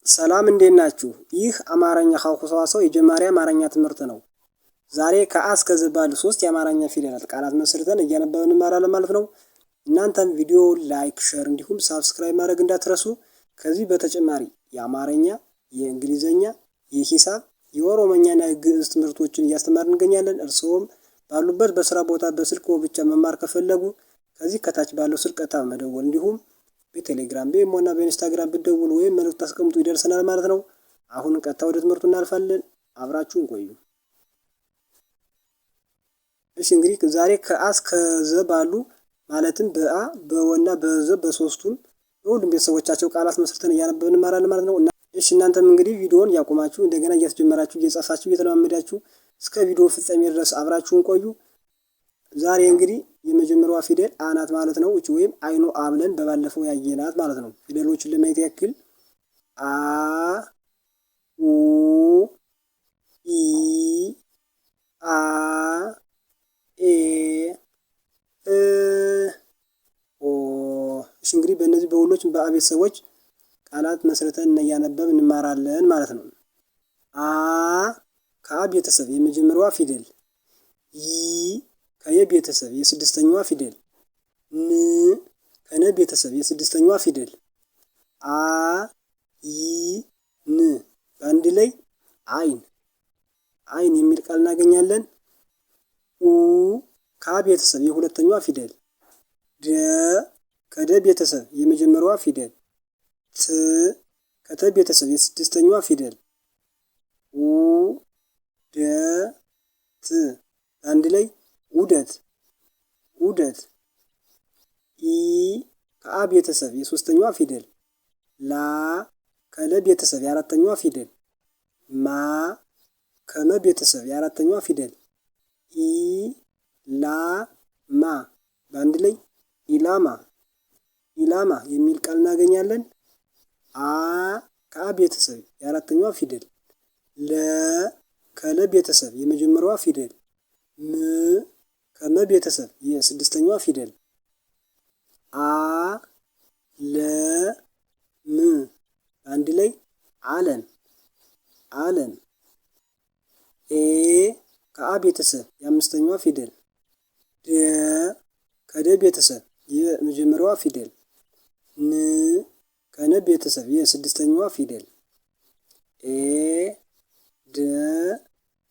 ሰላም እንዴት ናችሁ? ይህ አማርኛ ሀሁ ሰዋሰው የጀማሪ አማርኛ ትምህርት ነው። ዛሬ ከአ እስከ ዝ ባሉ 3 የአማርኛ ፊደላት ቃላት መስርተን እያነበብን እንማራለን ማለት ነው። እናንተም ቪዲዮ ላይክ፣ ሼር እንዲሁም ሳብስክራይብ ማድረግ እንዳትረሱ። ከዚህ በተጨማሪ የአማርኛ፣ የእንግሊዘኛ፣ የሂሳብ፣ የኦሮሞኛና የግዕዝ ትምህርቶችን እያስተማርን እንገኛለን። እርስዎም ባሉበት በስራ ቦታ በስልክ ብቻ መማር ከፈለጉ ከዚህ ከታች ባለው ስልክ ቀጥታ መደወል እንዲሁም በቴሌግራም በኢሞና በኢንስታግራም ብትደውሉ ወይም መልእክት ታስቀምጡ ይደርሰናል ማለት ነው። አሁን ቀጥታ ወደ ትምህርቱ እናልፋለን። አብራችሁን ቆዩ። እሺ እንግዲህ ዛሬ ከአ እስከ ዘ ባሉ ማለትም በአ በወና በዘ በሶስቱም ሁሉም ቤተሰቦቻቸው ቃላት መስርተን እያነበብን እንማራለን ማለት ነው። እሺ እናንተም እንግዲህ ቪዲዮውን ያቆማችሁ እንደገና እያስጀመራችሁ እየጻፋችሁ እየተለማመዳችሁ እስከ ቪዲዮ ፍጻሜ ድረስ አብራችሁን ቆዩ። ዛሬ እንግዲህ የመጀመሪያዋ ፊደል አ ናት ማለት ነው። እቺ ወይም አይኑ አ ብለን በባለፈው ያየናት ማለት ነው። ፊደሎችን ለማየት ያክል አ ኡ ኢ አ ኤ እ ኦ። እሺ እንግዲህ በእነዚህ በሁሎች በአ ቤተሰቦች ቃላት መስርተን እያነበብን እንማራለን ማለት ነው። አ ከአ ቤተሰብ የመጀመሪያዋ ፊደል፣ ይ ከየ ቤተሰብ የስድስተኛዋ ፊደል፣ ን ከነ ቤተሰብ የስድስተኛዋ ፊደል፣ አ ይ ን በአንድ ላይ አይን አይን የሚል ቃል እናገኛለን። ኡ ከአ ቤተሰብ የሁለተኛዋ ፊደል፣ ደ ከደ ቤተሰብ የመጀመሪያዋ ፊደል፣ ት ከተ ቤተሰብ የስድስተኛዋ ፊደል፣ ኡ ደ ት በአንድ ላይ ውደት ውደት። ኢ ከአ ቤተሰብ የሶስተኛዋ ፊደል፣ ላ ከለ ቤተሰብ የአራተኛዋ ፊደል፣ ማ ከመ ቤተሰብ የአራተኛዋ ፊደል፣ ኢ ላ ማ በአንድ ላይ ኢላማ ኢላማ የሚል ቃል እናገኛለን። አ ከአ ቤተሰብ የአራተኛዋ ፊደል፣ ለ ከለ ቤተሰብ የመጀመሪያዋ ፊደል፣ ም ከመ ቤተሰብ የስድስተኛዋ ፊደል፣ አ ለ ም አንድ ላይ አለም አለም። ኤ ከአ ቤተሰብ የአምስተኛዋ ፊደል፣ ደ ከደ ቤተሰብ የመጀመሪያዋ ፊደል፣ ን ከነ ቤተሰብ የስድስተኛዋ ፊደል፣ ኤ ደ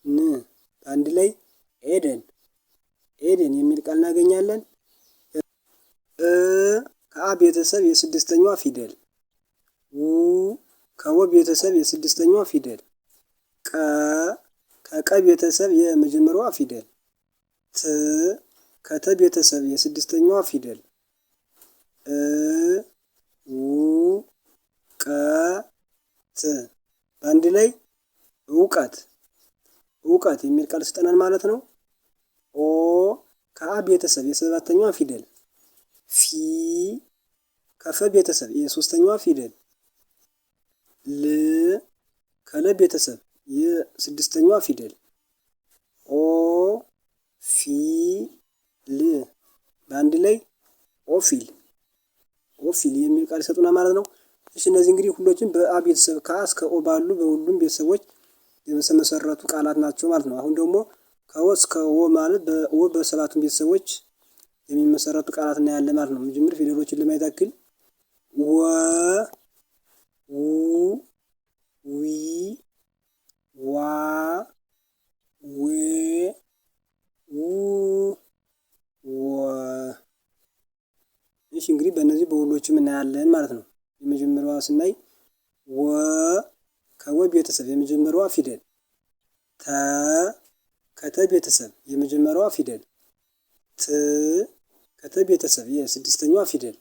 ን አንድ ላይ ኤደን ኤደን የሚል ቃል እናገኛለን። እ ከአ ቤተሰብ የስድስተኛዋ ፊደል፣ ው ከወ ቤተሰብ የስድስተኛዋ ፊደል፣ ቀ ከቀ ቤተሰብ የመጀመሪያዋ ፊደል፣ ት ከተ ቤተሰብ የስድስተኛዋ ፊደል፣ እ ው ቀ ት በአንድ ላይ እውቀት እውቀት የሚል ቃል ስጠናል ማለት ነው። ኦ ከአ ቤተሰብ የሰባተኛዋ ፊደል፣ ፊ ከፈ ቤተሰብ የሶስተኛዋ ፊደል፣ ል ከለ ቤተሰብ የስድስተኛዋ ፊደል፣ ኦ ፊ ል በአንድ ላይ ኦፊል ኦፊል የሚል ቃል ይሰጡና ማለት ነው። እሺ እነዚህ እንግዲህ ሁሎችም በአ ቤተሰብ ከአ እስከ ኦ ባሉ በሁሉም ቤተሰቦች የተመሰረቱ ቃላት ናቸው ማለት ነው። አሁን ደግሞ ከወ እስከ ወ ማለት በወ በሰባቱም ቤተሰቦች የሚመሰረቱ ቃላት እናያለን ማለት ነው። መጀመሪያ ፊደሎችን ለማየት ያክል ወ ው ዊ ዋ ዌ ው ወ። እሺ እንግዲህ በእነዚህ በሁሎችም እናያለን ማለት ነው። የመጀመሪያዋ ስናይ ወ ከወ ቤተሰብ የመጀመሪያዋ ፊደል፣ ተ ከተ ቤተሰብ የመጀመሪያዋ ፊደል፣ ት ከተ ቤተሰብ የስድስተኛዋ ፊደል፣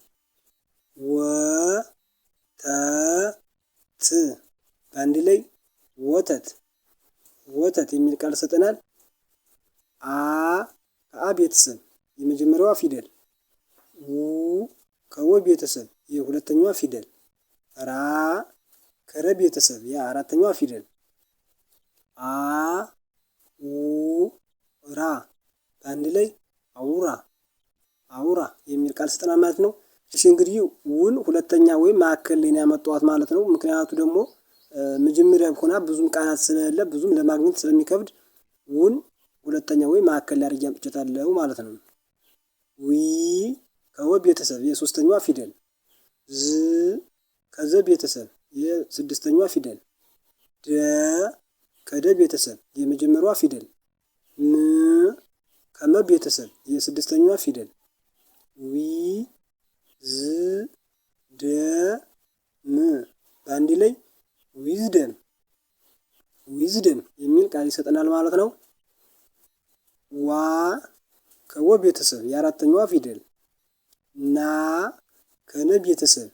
ወ ተ ት በአንድ ላይ ወተት ወተት የሚል ቃል ሰጠናል። አ ከአ ቤተሰብ የመጀመሪያዋ ፊደል፣ ው ከወ ቤተሰብ የሁለተኛዋ ፊደል፣ ራ ከረ ቤተሰብ የአራተኛዋ ፊደል፣ አ ው ራ በአንድ ላይ አውራ አውራ የሚል ቃል ስጠና ማለት ነው። እሺ እንግዲህ ውን ሁለተኛ ወይም ማዕከል ላይ ነው ያመጣኋት ማለት ነው። ምክንያቱ ደግሞ መጀመሪያ ሆና ብዙም ቃላት ስለሌለ ብዙም ለማግኘት ስለሚከብድ ውን ሁለተኛ ወይ ማዕከል ላይ አድርጌ አምጥቼታለሁ ማለት ነው። ዊ ከወ ቤተሰብ የሶስተኛዋ ፊደል። ዝ ከዘ ቤተሰብ የስድስተኛዋ ፊደል። ደ ከደ ቤተሰብ የመጀመሪያዋ ፊደል። ም ከመ ቤተሰብ የስድስተኛዋ ፊደል። ዊ ዝ ደ ም በአንድ ላይ ዊዝደም ዊዝደም የሚል ቃል ይሰጠናል ማለት ነው። ዋ ከወ ቤተሰብ የአራተኛዋ ፊደል። ና ከነ ቤተሰብ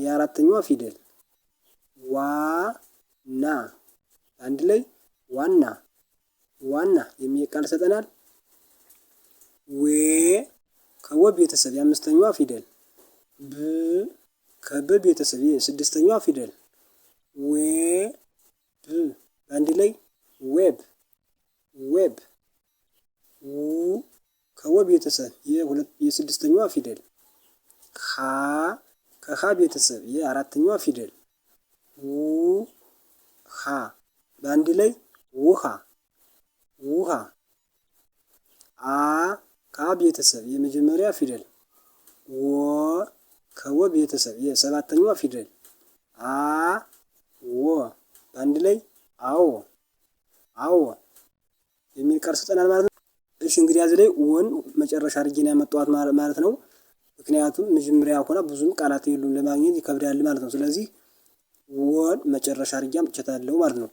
የአራተኛዋ ፊደል። ዋ ና አንድ ላይ ዋና ዋና የሚል ቃል ይሰጠናል። ዌ ከወ ቤተሰብ የአምስተኛዋ ፊደል። ብ ከበ ቤተሰብ የስድስተኛዋ ፊደል። ዌ ብ አንድ ላይ ዌብ ዌብ። ው ከወ ቤተሰብ የስድስተኛዋ ፊደል። ሀ ከሀ ቤተሰብ የአራተኛዋ ፊደል። ው ሀ በአንድ ላይ ውሃ ውሃ። አ ከአ ቤተሰብ የመጀመሪያ ፊደል። ወ ከወ ቤተሰብ የሰባተኛዋ ፊደል። አ ወ በአንድ ላይ አዎ አዎ የሚል ቃል ሰጠናል ማለት ነው። እሺ እንግዲህ እዚህ ላይ ወን መጨረሻ አድርጌ ነው ያመጣኋት ማለት ነው። ምክንያቱም መጀመሪያ ሆና ብዙም ቃላት የሉም ለማግኘት ይከብዳል ማለት ነው። ስለዚህ ወን መጨረሻ አድርጌ አምጥቼታለሁ ማለት ነው።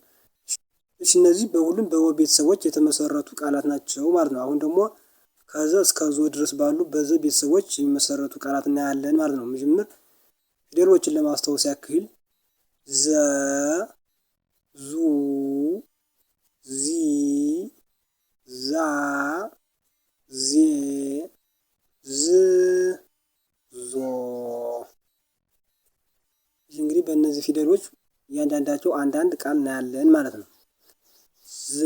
እሺ እነዚህ በሁሉም በወ ቤተሰቦች የተመሰረቱ ቃላት ናቸው ማለት ነው። አሁን ደግሞ ከዘ እስከ ዞ ድረስ ባሉ በዘ ቤተሰቦች የሚመሰረቱ ቃላት እናያለን ማለት ነው። መጀመር ፊደሎችን ለማስታወስ ያክል ዘ ዙ ዚ ዛ ዜ ዝ ዞ። ይህ እንግዲህ በእነዚህ ፊደሎች እያንዳንዳቸው አንዳንድ ቃል እናያለን ማለት ነው። ዘ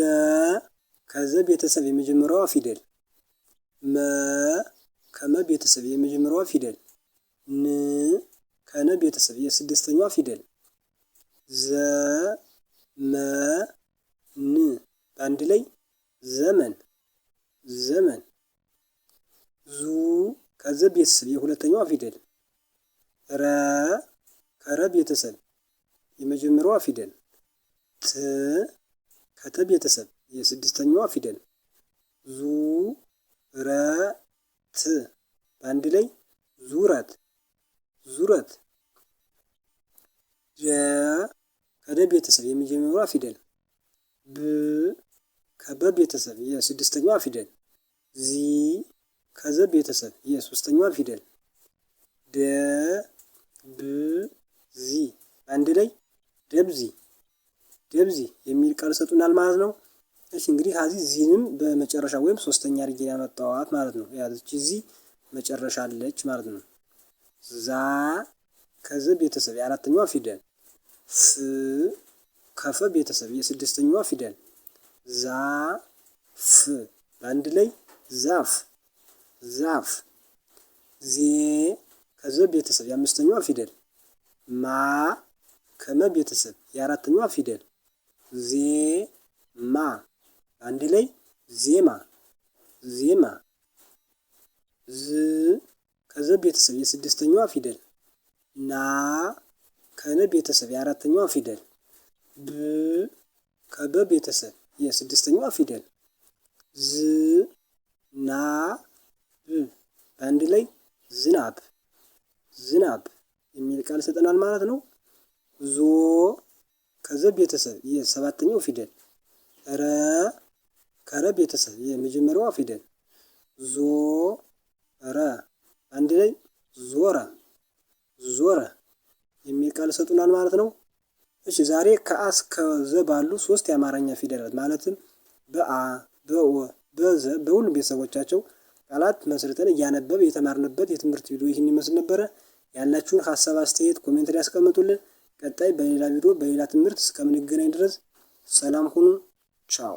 ከዘ ቤተሰብ የመጀመሪያዋ ፊደል። መ ከመ ቤተሰብ የመጀመሪያዋ ፊደል። ን ከነ ቤተሰብ የስድስተኛዋ ፊደል። ዘ መ ን በአንድ ላይ ዘመን ዘመን። ዙ ከዘ ቤተሰብ የሁለተኛዋ ፊደል። ረ ከረ ቤተሰብ የመጀመሪያዋ ፊደል። ት ከተ ቤተሰብ የስድስተኛዋ ፊደል። ዙ ረ ት በአንድ ላይ ዙረት ዙረት። ደ ከደ ቤተሰብ የመጀመሪያዋ ፊደል። ብ ከበ ቤተሰብ የስድስተኛዋ ፊደል። ዚ ከዘ ቤተሰብ የሶስተኛዋ ፊደል። ደ ብ ዚ አንድ ላይ ደብዚ ደብዚ የሚል ቃል ሰጡናል ማለት ነው። እሺ እንግዲህ ከዚህ ዚህንም በመጨረሻ ወይም ሶስተኛ አድርጌ ያመጣኋት ማለት ነው። ያዝች ዚ መጨረሻ አለች ማለት ነው። ዛ ከዘ ቤተሰብ የአራተኛዋ ፊደል። ፍ ከፈ ቤተሰብ የስድስተኛዋ ፊደል። ዛ ፍ በአንድ ላይ ዛፍ ዛፍ። ዜ ከዘ ቤተሰብ የአምስተኛዋ ፊደል። ማ ከመ ቤተሰብ የአራተኛዋ ፊደል። ዜ ማ አንድ ላይ ዜማ ዜማ። ዝ ከዘ ቤተሰብ የስድስተኛዋ ፊደል። ና ከነ ቤተሰብ የአራተኛዋ ፊደል። ብ ከበ ቤተሰብ የስድስተኛዋ ፊደል። ዝ ና ብ በአንድ ላይ ዝናብ ዝናብ የሚል ቃል ይሰጠናል ማለት ነው። ዞ ከዘ ቤተሰብ የሰባተኛው ፊደል። ረ ከረ ቤተሰብ የመጀመሪያዋ ፊደል። ዞ ረ አንድ ላይ ዞረ ዞረ የሚል ቃል ይሰጡናል ማለት ነው። እሺ ዛሬ ከአ እስከ ዘ ባሉ ሶስት የአማርኛ ፊደላት ማለትም በአ በወ በዘ በሁሉም ቤተሰቦቻቸው ቃላት መስርተን እያነበብ የተማርንበት የትምህርት ቪዲዮ ይህን ይመስል ነበረ። ያላችሁን ሀሳብ አስተያየት ኮሜንት ላይ ያስቀምጡልን። ቀጣይ በሌላ ቪዲዮ በሌላ ትምህርት እስከምንገናኝ ድረስ ሰላም ሁኑ። ቻው